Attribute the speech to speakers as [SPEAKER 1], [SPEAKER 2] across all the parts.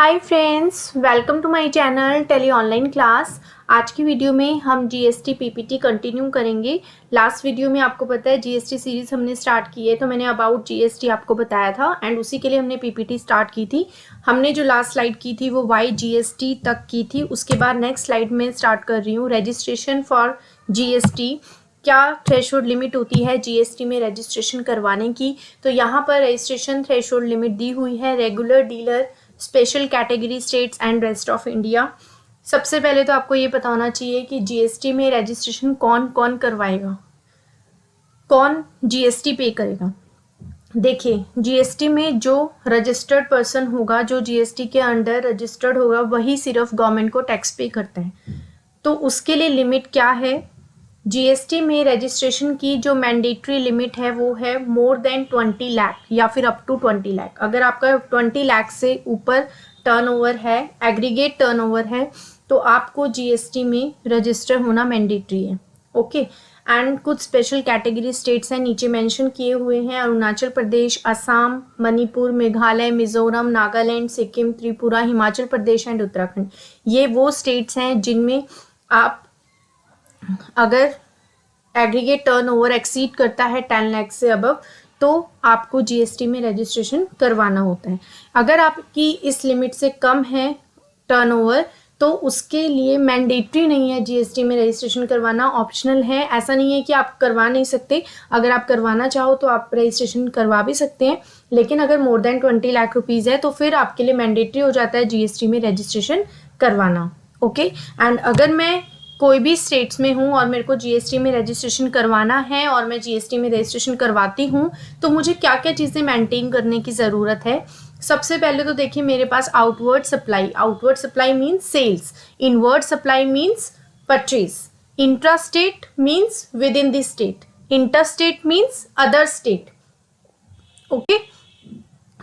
[SPEAKER 1] Hi friends, welcome to my channel Tally online class. आज की video में हम जीएसटी पीपीटी कंटिन्यू करेंगे। लास्ट वीडियो में आपको पता है जीएसटी सीरीज़ हमने स्टार्ट की है, तो मैंने अबाउट जीएसटी आपको बताया था एंड उसी के लिए हमने पीपीटी स्टार्ट की थी। हमने जो लास्ट स्लाइड की थी वो वाई जीएसटी तक की थी। उसके बाद नेक्स्ट स्लाइड में स्टार्ट कर रही हूँ रजिस्ट्रेशन फॉर जीएसटी। क्या थ्रेशोल्ड लिमिट होती है जीएसटी में रजिस्ट्रेशन करवाने की। तो यहाँ पर रजिस्ट्रेशन थ्रेशोल्ड लिमिट दी हुई है regular dealer, special category states and rest of India. सबसे पहले तो आपको ये पता होना चाहिए कि जीएसटी में रजिस्ट्रेशन कौन कौन करवाएगा, कौन जीएसटी पे करेगा। देखिए, जीएसटी में जो रजिस्टर्ड पर्सन होगा, जो जीएसटी के अंडर रजिस्टर्ड होगा, वही सिर्फ गवर्नमेंट को टैक्स पे करता है। तो उसके लिए लिमिट क्या है, जीएसटी में रजिस्ट्रेशन की जो मैंडेटरी लिमिट है वो है मोर देन 20 लाख या फिर अप टू 20 लाख। अगर आपका 20 लाख से ऊपर टर्नओवर है, एग्रीगेट टर्नओवर है, तो आपको जीएसटी में रजिस्टर होना मैंडेटरी है। ओके। एंड कुछ स्पेशल कैटेगरी स्टेट्स हैं, नीचे मेंशन किए हुए हैं, अरुणाचल प्रदेश, असम, मणिपुर, मेघालय, मिजोरम, नागालैंड, सिक्किम, त्रिपुरा, हिमाचल प्रदेश एंड उत्तराखंड। ये वो स्टेट्स हैं जिनमें आप अगर एग्रीगेट टर्नओवर एक्सीड करता है 10 लाख से अबव, तो आपको जीएसटी में रजिस्ट्रेशन करवाना होता है। अगर आपकी इस लिमिट से कम है टर्नओवर, तो उसके लिए मैंडेटरी नहीं है जीएसटी में रजिस्ट्रेशन करवाना, ऑप्शनल है। ऐसा नहीं है कि आप करवा नहीं सकते, अगर आप करवाना चाहो तो आप रजिस्ट्रेशन करवा भी सकते हैं, लेकिन अगर मोर देन 20 लाख रुपीज़ है तो फिर आपके लिए मैंडेटरी हो जाता है जीएसटी में रजिस्ट्रेशन करवाना। ओके। एंड अगर मैं कोई भी स्टेट्स में हूँ और मेरे को जीएसटी में रजिस्ट्रेशन करवाना है और मैं जीएसटी में रजिस्ट्रेशन करवाती हूँ, तो मुझे क्या क्या चीज़ें मेंटेन करने की ज़रूरत है। सबसे पहले तो देखिए, मेरे पास outward supply means sales, inward supply means purchase, intra state means within the state, inter state means other state. Okay.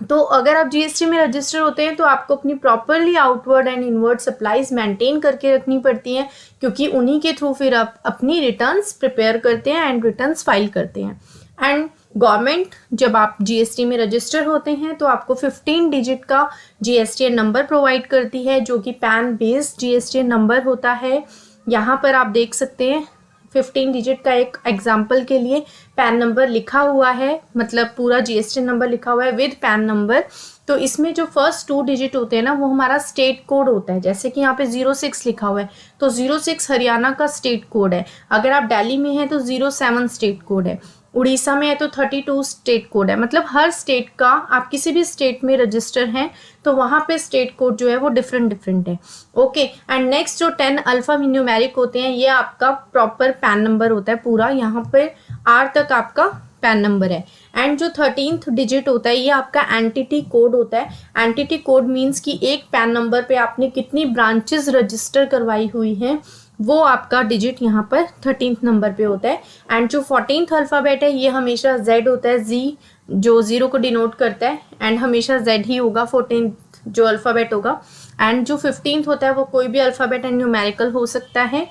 [SPEAKER 1] तो अगर आप जीएसटी में रजिस्टर होते हैं तो आपको अपनी properly outward and inward supplies maintain करके रखनी पड़ती हैं, क्योंकि उन्हीं के थ्रू फिर आप अपनी रिटर्न्स प्रिपेयर करते हैं एंड रिटर्न्स फाइल करते हैं। एंड गवर्नमेंट, जब आप जीएसटी में रजिस्टर होते हैं तो आपको 15 डिजिट का जीएसटीएन नंबर प्रोवाइड करती है, जो कि पैन बेस्ड जीएसटीएन नंबर होता है। यहाँ पर आप देख सकते हैं 15 डिजिट का एक एग्जाम्पल के लिए पैन नंबर लिखा हुआ है, मतलब पूरा जीएसटी नंबर लिखा हुआ है विद पैन नंबर। तो इसमें जो फर्स्ट 2 डिजिट होते हैं ना, वो हमारा स्टेट कोड होता है। जैसे कि यहाँ पे 06 लिखा हुआ है, तो 06 हरियाणा का स्टेट कोड है। अगर आप दिल्ली में हैं तो 07 स्टेट कोड है, उड़ीसा में है तो 32 स्टेट कोड है। मतलब हर स्टेट का, आप किसी भी स्टेट में रजिस्टर हैं तो वहाँ पे स्टेट कोड जो है वो डिफरेंट है। ओके। एंड नेक्स्ट जो 10 अल्फा न्यूमेरिक होते हैं, ये आपका प्रॉपर पैन नंबर होता है पूरा। यहाँ पे आर तक आपका पैन नंबर है। एंड जो 13th डिजिट होता है, ये आपका एंटिटी कोड होता है। एंटिटी कोड मीन्स कि एक पैन नंबर पे आपने कितनी ब्रांचेस रजिस्टर करवाई हुई हैं, वो आपका डिजिट यहाँ पर 13th नंबर पे होता है। एंड जो 14th अल्फ़ाबेट है, ये हमेशा Z होता है, Z जो 0 को डिनोट करता है, एंड हमेशा Z ही होगा 14th जो अल्फ़ाबेट होगा। एंड जो 15th होता है वो कोई भी अल्फ़ाबेट एंड न्यूमेरिकल हो सकता है।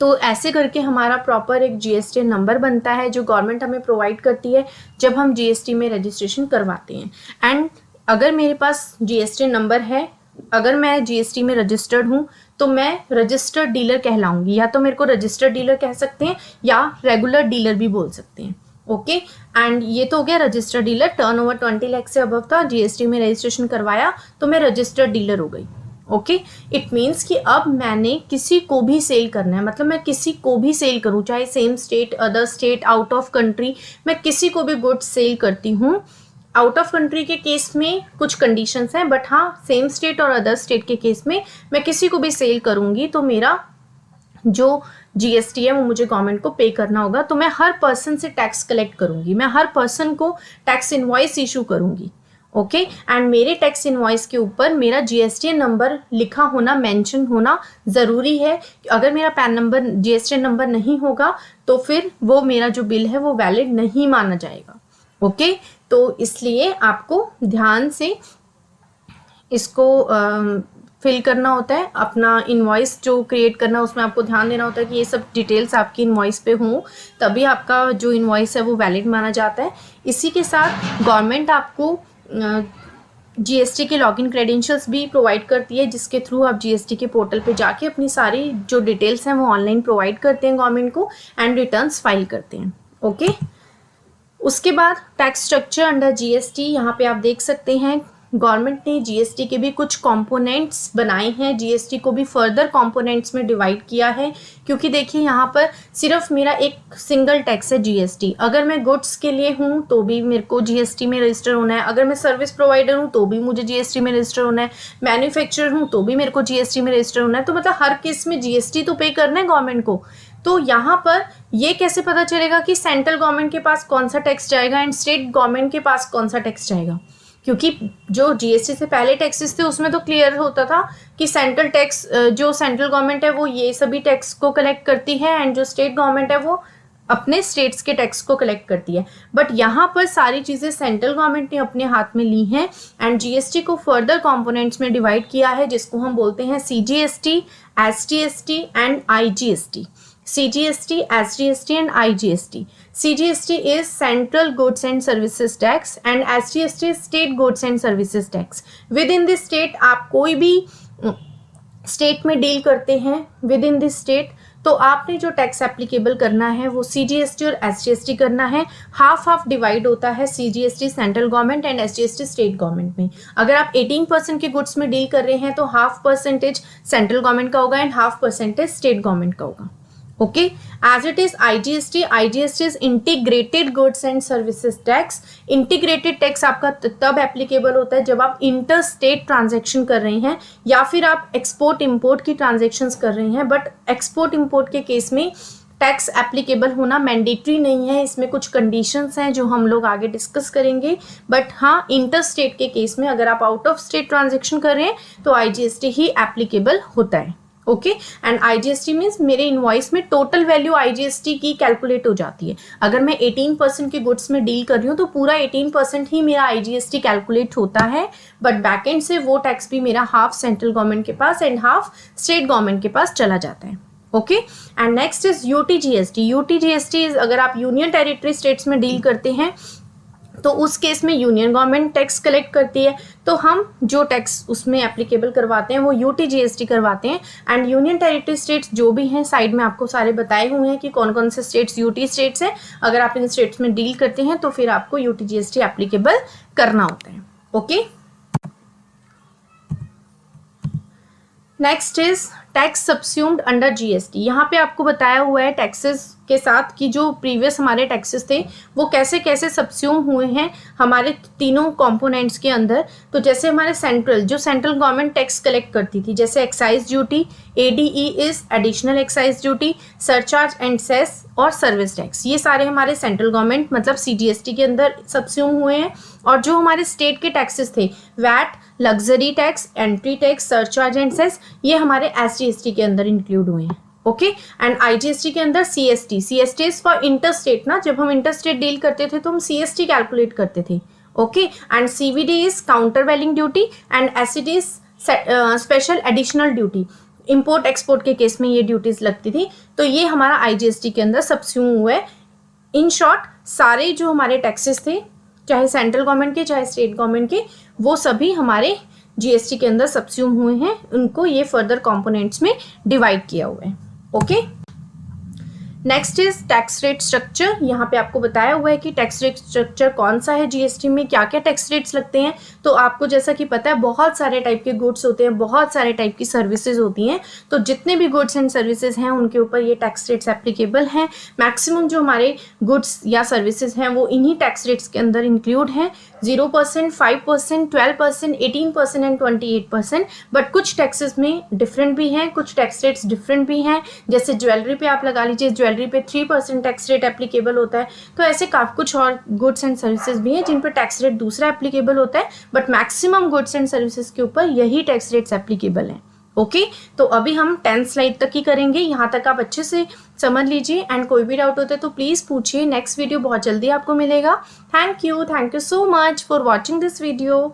[SPEAKER 1] तो ऐसे करके हमारा प्रॉपर एक जीएसटी नंबर बनता है, जो गवर्नमेंट हमें प्रोवाइड करती है जब हम जीएसटी में रजिस्ट्रेशन करवाते हैं। एंड अगर मेरे पास जीएसटी नंबर है, अगर मैं जीएसटी में रजिस्टर्ड हूँ, तो मैं रजिस्टर्ड डीलर कहलाऊंगी। या तो मेरे को रजिस्टर्ड डीलर कह सकते हैं या रेगुलर डीलर भी बोल सकते हैं। ओके। एंड ये तो हो गया रजिस्टर्ड डीलर। टर्नओवर 20 लाख से अबव था, जीएसटी में रजिस्ट्रेशन करवाया तो मैं रजिस्टर्ड डीलर हो गई। ओके। इट मीन्स कि अब मैंने किसी को भी सेल करना है, मतलब मैं किसी को भी सेल करूँ, चाहे same state, other state, out of country, मैं किसी को भी गुड्स सेल करती हूँ। आउट ऑफ कंट्री के केस में कुछ कंडीशंस हैं, बट हाँ, सेम स्टेट और अदर स्टेट के केस में मैं किसी को भी सेल करूँगी तो मेरा जो जीएसटी है वो मुझे गवर्नमेंट को पे करना होगा। तो मैं हर पर्सन से टैक्स कलेक्ट करूँगी, मैं हर पर्सन को टैक्स इनवॉइस इशू करूँगी। ओके। एंड मेरे टैक्स इनवॉइस के ऊपर मेरा जीएसटी नंबर लिखा होना, मेंशन होना ज़रूरी है। अगर मेरा पैन नंबर, जीएसटी नंबर नहीं होगा तो फिर वो मेरा जो बिल है वो वैलिड नहीं माना जाएगा। ओके। तो इसलिए आपको ध्यान से इसको फिल करना होता है। अपना इनवॉइस जो क्रिएट करना, उसमें आपको ध्यान देना होता है कि ये सब डिटेल्स आपकी इनवॉइस पे हों, तभी आपका जो इनवॉइस है वो वैलिड माना जाता है। इसी के साथ गवर्नमेंट आपको जीएसटी के लॉगिन क्रेडेंशियल्स भी प्रोवाइड करती है, जिसके थ्रू आप जीएसटी के पोर्टल पे जाके अपनी सारी जो डिटेल्स हैं वो ऑनलाइन प्रोवाइड करते हैं गवर्नमेंट को एंड रिटर्न्स फाइल करते हैं। ओके, उसके बाद टैक्स स्ट्रक्चर अंडर जीएसटी, यहाँ पे आप देख सकते हैं गवर्नमेंट ने जीएसटी के भी कुछ कंपोनेंट्स बनाए हैं, जीएसटी को भी फर्दर कंपोनेंट्स में डिवाइड किया है, क्योंकि देखिए यहाँ पर सिर्फ मेरा एक सिंगल टैक्स है जीएसटी। अगर मैं गुड्स के लिए हूँ तो भी मेरे को जीएसटी में रजिस्टर होना है, अगर मैं सर्विस प्रोवाइडर हूँ तो भी मुझे जीएसटी में रजिस्टर होना है, मैन्युफैक्चरर हूँ तो भी मेरे को जीएसटी में रजिस्टर होना है। तो मतलब हर केस में जीएसटी तो पे करना है गवर्नमेंट को। तो यहाँ पर ये कैसे पता चलेगा कि सेंट्रल गवर्नमेंट के पास कौन सा टैक्स जाएगा एंड स्टेट गवर्नमेंट के पास कौन सा टैक्स जाएगा? क्योंकि जो जीएसटी से पहले टैक्सेस थे उसमें तो क्लियर होता था कि सेंट्रल टैक्स, जो सेंट्रल गवर्नमेंट है वो ये सभी टैक्स को कलेक्ट करती है एंड जो स्टेट गवर्नमेंट है वो अपने स्टेट्स के टैक्स को कलेक्ट करती है। बट यहाँ पर सारी चीज़ें सेंट्रल गवर्नमेंट ने अपने हाथ में ली हैं एंड जीएसटी को फर्दर कंपोनेंट्स में डिवाइड किया है, जिसको हम बोलते हैं CGST, SGST and IGST. CGST, SGST and IGST. CGST is Central Goods and Services Tax and SGST is State Goods and Services Tax. Within this state आप कोई भी स्टेट में डील करते हैं विद इन दिस स्टेट, तो आपने जो tax applicable करना है वो CGST और SGST करना है। हाफ हाफ डिवाइड होता है CGST central government and SGST state government में। अगर आप 18% के गुड्स में डील कर रहे हैं तो हाफ परसेंटेज सेंट्रल गवर्नमेंट का होगा and half percentage state government का होगा। Okay, as it is IGST is integrated goods and services tax. Integrated tax आपका तब एप्लीकेबल होता है जब आप इंटर स्टेट ट्रांजेक्शन कर रहे हैं या फिर आप एक्सपोर्ट इम्पोर्ट की ट्रांजेक्शन्स कर रहे हैं। बट एक्सपोर्ट इम्पोर्ट के केस में टैक्स एप्लीकेबल होना मैंडेटरी नहीं है, इसमें कुछ कंडीशंस हैं जो हम लोग आगे डिस्कस करेंगे। बट हाँ, इंटर स्टेट के केस में अगर आप आउट ऑफ स्टेट ट्रांजेक्शन कर रहे हैं तो IGST ही एप्लीकेबल होता है। ओके, एंड IGST मीन्स मेरे इनवॉइस में टोटल वैल्यू IGST की कैलकुलेट हो जाती है। अगर मैं 18% के गुड्स में डील कर रही हूँ तो पूरा 18% ही मेरा IGST कैलकुलेट होता है, बट बैकएंड से वो टैक्स भी मेरा हाफ सेंट्रल गवर्नमेंट के पास एंड हाफ स्टेट गवर्नमेंट के पास चला जाता है। Okay, and next is UTGST। UTGST is अगर आप यूनियन टेरिटरी स्टेट्स में डील करते हैं तो उस केस में यूनियन गवर्नमेंट टैक्स कलेक्ट करती है, तो हम जो टैक्स उसमें एप्लीकेबल करवाते हैं वो UTGST करवाते हैं। एंड यूनियन टेरिटरी स्टेट्स जो भी हैं साइड में आपको सारे बताए हुए हैं कि कौन कौन से स्टेट्स UT स्टेट्स हैं। अगर आप इन स्टेट्स में डील करते हैं तो फिर आपको UTGST एप्लीकेबल करना होता है। Okay, next is tax subsumed under GST। यहाँ पे आपको बताया हुआ है टैक्सेस के साथ कि जो प्रीवियस हमारे टैक्सेस थे वो कैसे कैसे सब्स्यूम हुए हैं हमारे तीनों कंपोनेंट्स के अंदर। तो जैसे हमारे जो सेंट्रल गवर्नमेंट टैक्स कलेक्ट करती थी, जैसे excise duty, ADE is additional excise duty, surcharge and cess और सर्विस टैक्स, ये सारे हमारे सेंट्रल गवर्नमेंट मतलब CGST के अंदर सब्स्यूम हुए हैं। और जो हमारे स्टेट के टैक्सेस थे, VAT, luxury tax, entry tax, surcharge and cess, ये हमारे SGST के अंदर इंक्लूड हुए हैं। ओके, एंड IGST के अंदर CST is for inter state ना, जब हम इंटर स्टेट डील करते थे तो हम CST कैलकुलेट करते थे। Okay, and CVD is countervailing duty and SED is special additional duty. Import export के केस में ये ड्यूटीज लगती थी, तो ये हमारा IGST के अंदर सब्स्यूम हुआ है। इन शॉर्ट सारे जो हमारे टैक्सेस थे, चाहे सेंट्रल गवर्नमेंट के चाहे स्टेट गवर्नमेंट के, वो सभी हमारे GST के अंदर सब्स्यूम हुए हैं। उनको ये फर्दर कंपोनेंट्स में डिवाइड किया हुआ है। Okay, next is tax rate structure. यहाँ पे आपको बताया हुआ है कि टैक्स रेट स्ट्रक्चर कौन सा है GST में, क्या क्या टैक्स रेट्स लगते हैं। तो आपको जैसा कि पता है बहुत सारे टाइप के गुड्स होते हैं, बहुत सारे टाइप की सर्विसेज होती हैं, तो जितने भी गुड्स एंड सर्विसेज हैं उनके ऊपर ये टैक्स रेट्स एप्लीकेबल हैं। मैक्सिमम जो हमारे गुड्स या सर्विसेज हैं वो इन्हीं टैक्स रेट्स के अंदर इंक्लूड हैं, 0%, 5%, 12%, 18% एंड 28%। बट कुछ टैक्सेस में डिफरेंट भी हैं, कुछ टैक्स रेट्स डिफरेंट भी हैं। जैसे ज्वेलरी पे आप लगा लीजिए, ज्वेलरी पे 3% टैक्स रेट एप्लीकेबल होता है। तो ऐसे काफ़ी कुछ और गुड्स एंड सर्विसेज भी हैं जिन पर टैक्स रेट दूसरा एप्लीकेबल होता है, but maximum goods and services के ऊपर यही टैक्स रेट्स एप्लीकेबल हैं। ओके, तो अभी हम 10th स्लाइड तक ही करेंगे, यहाँ तक आप अच्छे से समझ लीजिए एंड कोई भी डाउट होता है तो प्लीज़ पूछिए। नेक्स्ट वीडियो बहुत जल्दी आपको मिलेगा। Thank you so much for watching this video.